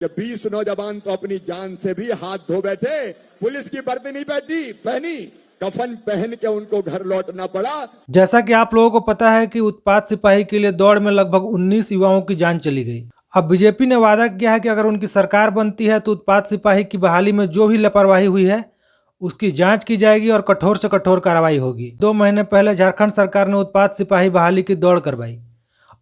कि 20 नौजवान तो अपनी जान से भी हाथ धो बैठे, पुलिस की वर्दी नहीं पहनी, कफन पहन के उनको घर लौटना पड़ा। जैसा कि आप लोगों को पता है कि उत्पात सिपाही के लिए दौड़ में लगभग 19 युवाओं की जान चली गई। अब बीजेपी ने वादा किया है कि अगर उनकी सरकार बनती है तो उत्पात सिपाही की बहाली में जो भी लापरवाही हुई है उसकी जांच की जाएगी और कठोर से कठोर कार्रवाई होगी। 2 महीने पहले झारखंड सरकार ने उत्पात सिपाही बहाली की दौड़ करवाई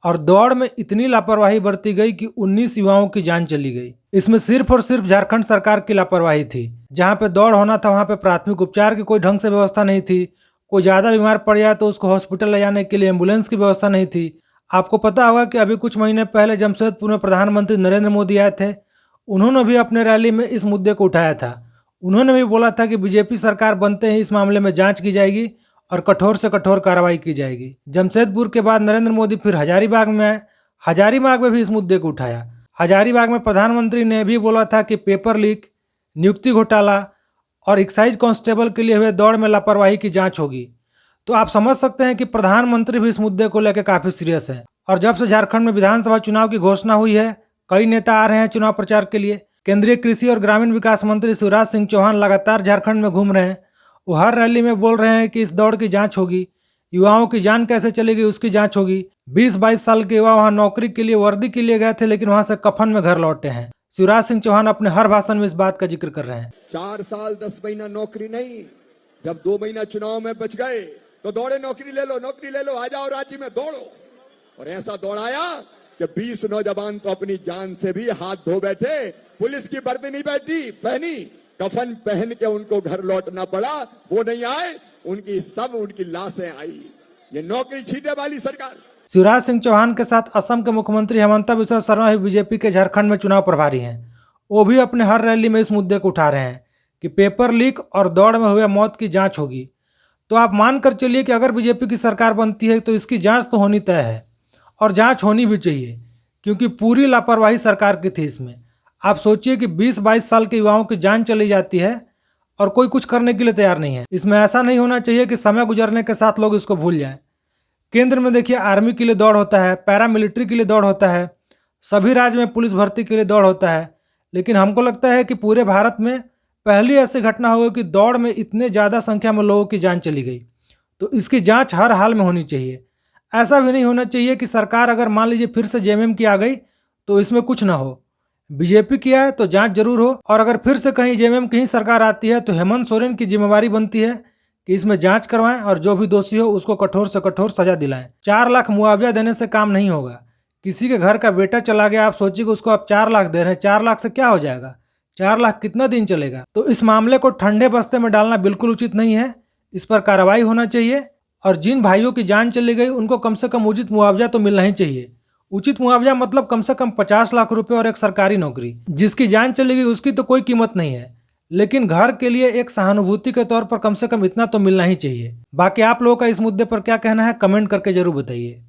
और दौड़ में इतनी लापरवाही बरती गई कि 19 युवाओं की जान चली गई। इसमें सिर्फ और सिर्फ झारखंड सरकार की लापरवाही थी। जहां पे दौड़ होना था वहां पे प्राथमिक उपचार की कोई ढंग से व्यवस्था नहीं थी। कोई ज्यादा बीमार पड़ जाए तो उसको हॉस्पिटल ले जाने के लिए एम्बुलेंस की व्यवस्था नहीं थी। आपको पता होगा कि अभी कुछ महीने पहले जमशेदपुर में प्रधानमंत्री नरेंद्र मोदी आए थे। उन्होंने भी अपने रैली में इस मुद्दे को उठाया था। उन्होंने भी बोला था कि बीजेपी सरकार बनते ही इस मामले में जांच की जाएगी और कठोर से कठोर कार्रवाई की जाएगी। जमशेदपुर के बाद नरेंद्र मोदी फिर हजारीबाग में आए। हजारीबाग में भी इस मुद्दे को उठाया। हजारीबाग में प्रधानमंत्री ने भी बोला था कि पेपर लीक, नियुक्ति घोटाला और एक्साइज कांस्टेबल के लिए हुए दौड़ में लापरवाही की जांच होगी। तो आप समझ सकते हैं कि प्रधानमंत्री भी इस मुद्दे को लेकर काफी सीरियस हैं। और जब से झारखंड में विधानसभा चुनाव की घोषणा हुई है, कई नेता आ रहे हैं चुनाव प्रचार के लिए। केंद्रीय कृषि और ग्रामीण विकास मंत्री शिवराज सिंह चौहान लगातार झारखंड में घूम रहे हैं। वो हर रैली में बोल रहे हैं कि इस दौड़ की जांच होगी, युवाओं की जान कैसे चलेगी उसकी जांच होगी। 20-22 साल के युवा वहां नौकरी के लिए वर्दी के लिए गए थे, लेकिन वहां से कफन में घर लौटे हैं। शिवराज सिंह चौहान अपने हर भाषण में इस बात का जिक्र कर रहे हैं। 4 साल 10 महीना नौकरी नहीं, जब 2 महीना चुनाव में बच गए तो दौड़े नौकरी ले लो, आ जाओ राज्य में दौड़ो। और ऐसा दौड़ाया कि 20 नौजवान तो अपनी जान से भी हाथ धो बैठे, पुलिस की वर्दी नहीं पहनी, कफन पहन के उनको घर लौटना पड़ा। वो नहीं आए, उनकी लाशें आई। ये नौकरी छीनने वाली सरकार। शिवराज सिंह चौहान के साथ असम के मुख्यमंत्री हेमंत बिस्वा शर्मा भी बीजेपी के झारखंड में चुनाव प्रभारी हैं। वो भी अपने हर रैली में इस मुद्दे को उठा रहे हैं कि पेपर लीक और दौड़ में हुए मौत की जांच होगी। तो आप मान कर चलिए कि अगर बीजेपी की सरकार बनती है तो इसकी जांच तो होनी तय है और जांच होनी भी चाहिए, क्योंकि पूरी लापरवाही सरकार की थी इसमें। आप सोचिए कि 20-22 साल के युवाओं की जान चली जाती है और कोई कुछ करने के लिए तैयार नहीं है। इसमें ऐसा नहीं होना चाहिए कि समय गुजरने के साथ लोग इसको भूल जाएं। केंद्र में देखिए आर्मी के लिए दौड़ होता है, पैरामिलिट्री के लिए दौड़ होता है, सभी राज्य में पुलिस भर्ती के लिए दौड़ होता है। लेकिन हमको लगता है कि पूरे भारत में पहली ऐसी घटना हो कि दौड़ में इतने ज़्यादा संख्या में लोगों की जान चली गई। तो इसकी जांच हर हाल में होनी चाहिए। ऐसा भी नहीं होना चाहिए कि सरकार अगर मान लीजिए फिर से जेएमएम की आ गई तो इसमें कुछ ना हो। बीजेपी किया है तो जांच जरूर हो, और अगर फिर से कहीं जेएमएम की ही सरकार आती है तो हेमंत सोरेन की जिम्मेवारी बनती है कि इसमें जांच करवाएं और जो भी दोषी हो उसको कठोर से कठोर सजा दिलाएं। 4 लाख मुआवजा देने से काम नहीं होगा। किसी के घर का बेटा चला गया, आप सोचिए कि उसको आप 4 लाख दे रहे हैं, 4 लाख से क्या हो जाएगा? 4 लाख कितना दिन चलेगा? तो इस मामले को ठंडे बस्ते में डालना बिल्कुल उचित नहीं है। इस पर कार्रवाई होना चाहिए और जिन भाइयों की जान चली गई उनको कम से कम उचित मुआवजा तो मिलना ही चाहिए। उचित मुआवजा मतलब कम से कम 50 लाख रुपए और एक सरकारी नौकरी। जिसकी जान चली गई उसकी तो कोई कीमत नहीं है, लेकिन घर के लिए एक सहानुभूति के तौर पर कम से कम इतना तो मिलना ही चाहिए। बाकी आप लोगों का इस मुद्दे पर क्या कहना है कमेंट करके जरूर बताइए।